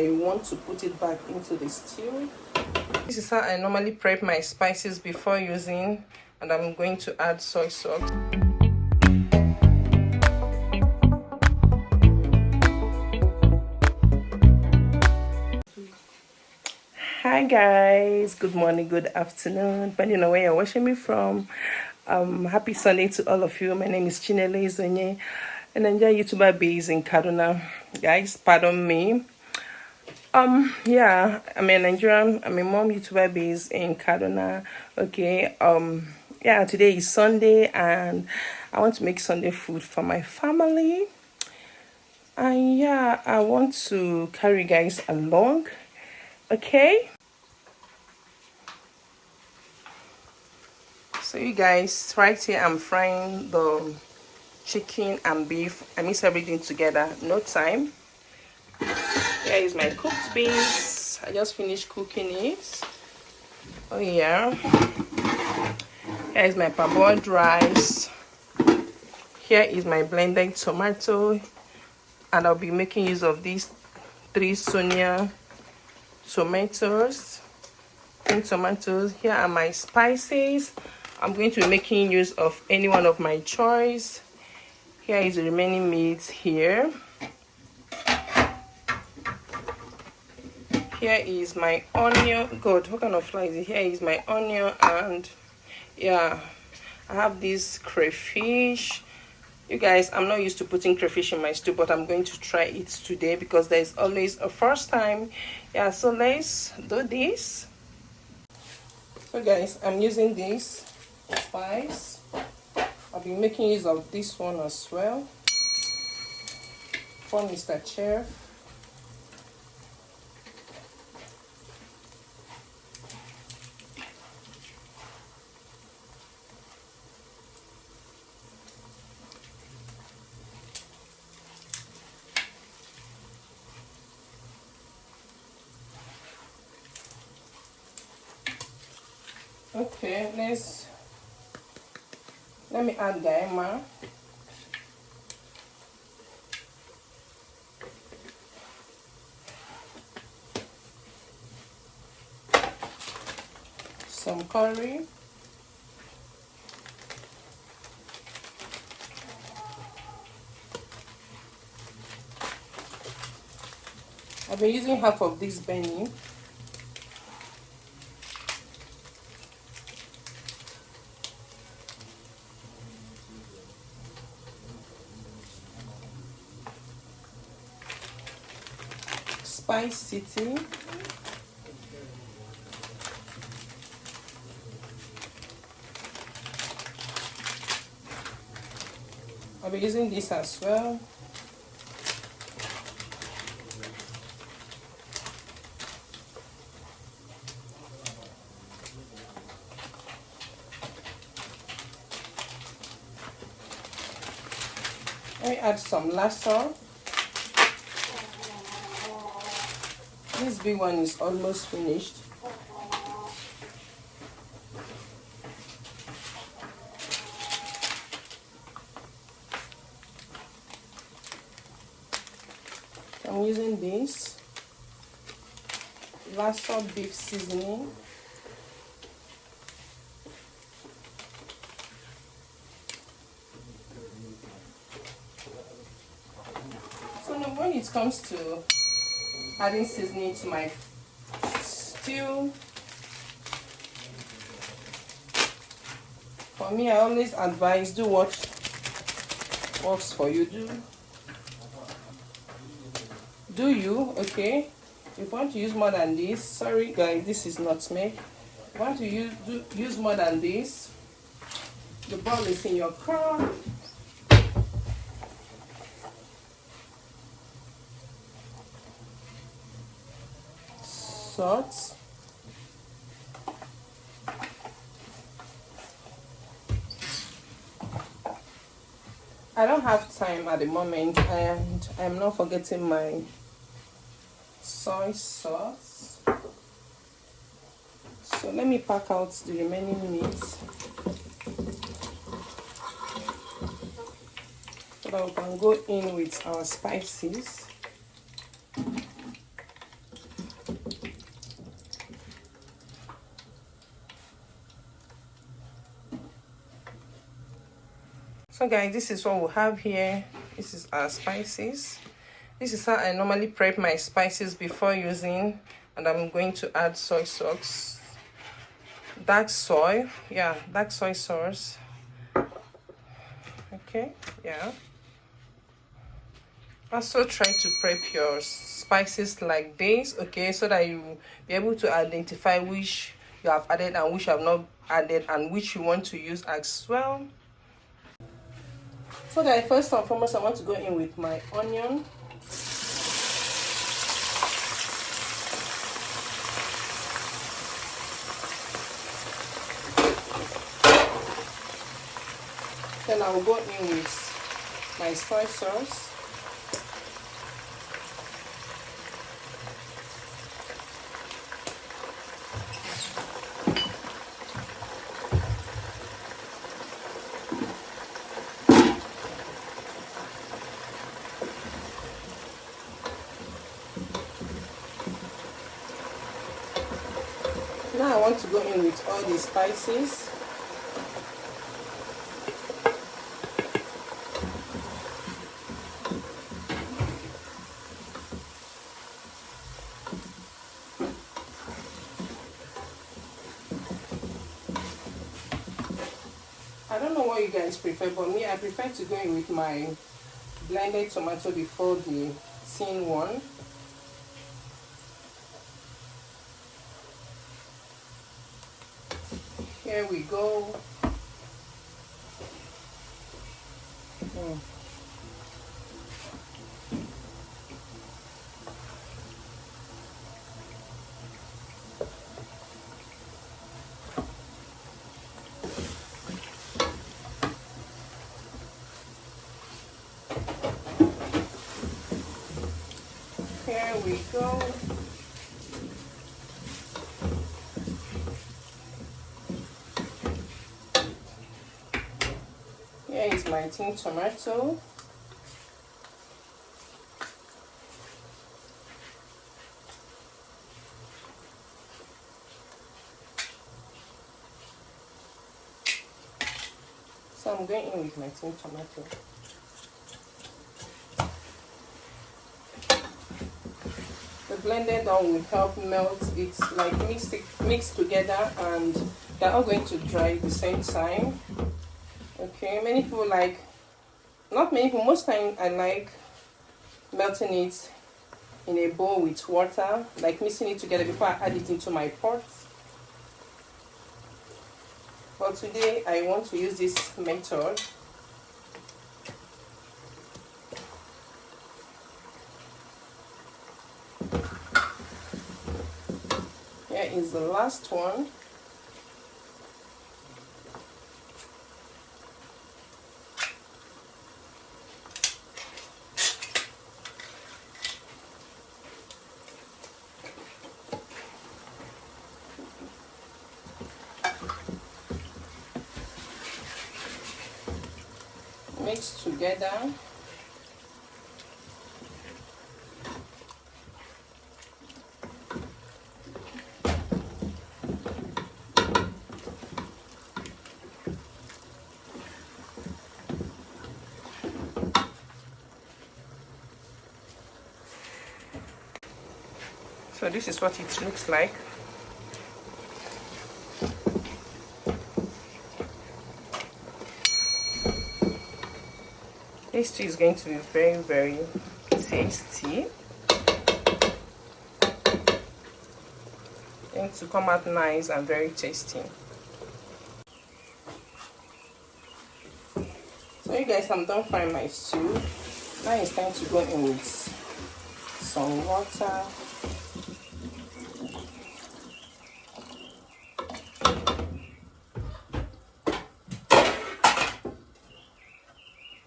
I want to put it back into the stew. This is how I normally prep my spices before using, and I'm going to add soy sauce. Hi guys, good morning, good afternoon, depending on where you're watching me from. Happy Sunday to all of you. My name is Chinelo Ezeonye, an Nigerian YouTuber based in Kaduna. Guys, pardon me. Yeah, I'm a Nigerian, I'm a mom YouTuber based in Kaduna. Okay, yeah, today is Sunday and I want to make Sunday food for my family. And yeah, I want to carry you guys along. Okay, so you guys, right here I'm frying the chicken and beef. I mix everything together, no time. Here is my cooked beans. I just finished cooking it. Oh yeah, here is my parboiled rice. Here is my blended tomato, and I'll be making use of these 3 Sonia tomatoes, pink tomatoes. Here are my spices. I'm going to be making use of any one of my choice. Here is the remaining meat here. Here is my onion. God, what kind of fly is it? Here is my onion, and yeah, I have this crayfish. You guys, I'm not used to putting crayfish in my stew, but I'm going to try it today because there's always a first time. Yeah, so let's do this. So guys, I'm using this spice. I'll be making use of this one as well for Mr. Chef. Okay, let me add gaima. Some curry. I've been using half of this Benny. Spice City. I'll be using this as well. Let me add some lassa. This big one is almost finished. I'm using this lassa beef seasoning. So now when it comes to adding seasoning to my stew, for me, I always advise do what works for you. Do you, okay? If you want to use more than this, sorry guys, this is nutmeg. If you want to use more than this, the ball is in your car. Salt. I don't have time at the moment, and I'm not forgetting my soy sauce. So let me pack out the remaining meat so that we can go in with our spices. So guys, this is what we have here. This is our spices. This is how I normally prep my spices before using, and I'm going to add soy sauce, dark soy sauce. Okay, yeah. Also try to prep your spices like this, okay, so that you be able to identify which you have added and which you have not added, and which you want to use as well. So guys, first and foremost, I want to go in with my onion. Then I will go in with my soy sauce. Now I want to go in with all the spices. I don't know what you guys prefer, but me, I prefer to go in with my blended tomato before the tin one. Here we go. Here we go. Here is my tin tomato. So I'm going in with my tin tomato. The blended one will help melt it, like mix together, and they're all going to dry at the same time. Okay, many people like, not many people, most time I like melting it in a bowl with water, like mixing it together before I add it into my pot. But today I want to use this method. Here is the last one. Mix together. So this is what it looks like. This tea is going to be very, very tasty. It's going to come out nice and very tasty. So you guys, I'm done frying my stew. Now it's time to go in with some water.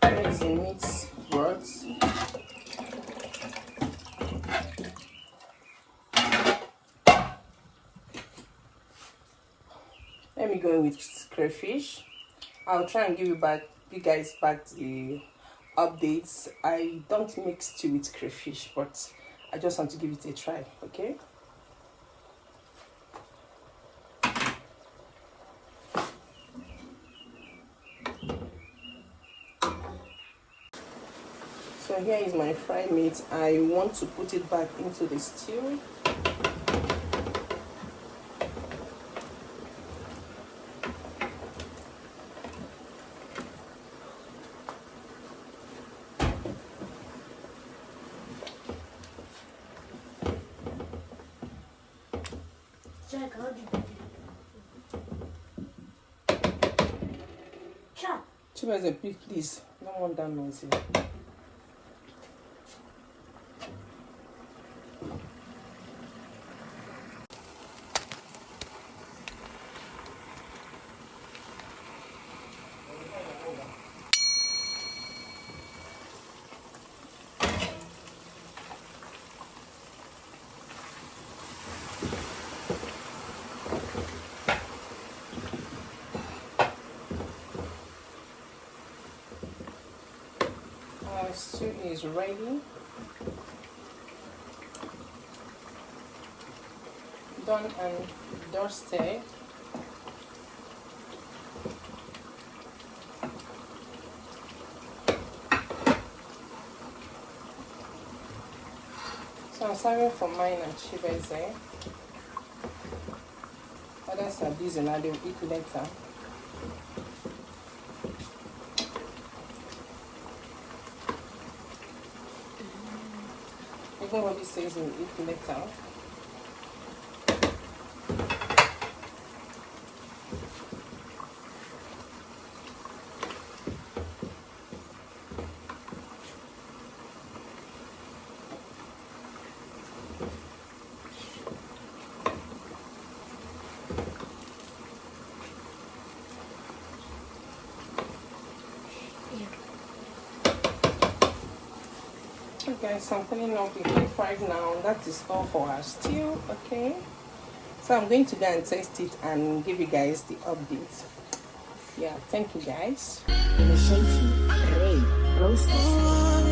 Here is the meat broth. Let me go in with crayfish. I'll try and give you guys back the updates. I don't mix stew with crayfish, but I just want to give it a try, okay? So here is my fried meat. I want to put it back into the stew. Chibaze, please. I don't want that noisy. Our stew is ready. Done and dusted. So I'm serving for mine and Chibaze. Others are busy now, they'll eat later. Even what he says we'll eat later. Okay, so I'm putting up the E5 now. That is all for our stew. Okay, so I'm going to go and taste it and give you guys the update. Yeah, thank you guys. Initiating array process.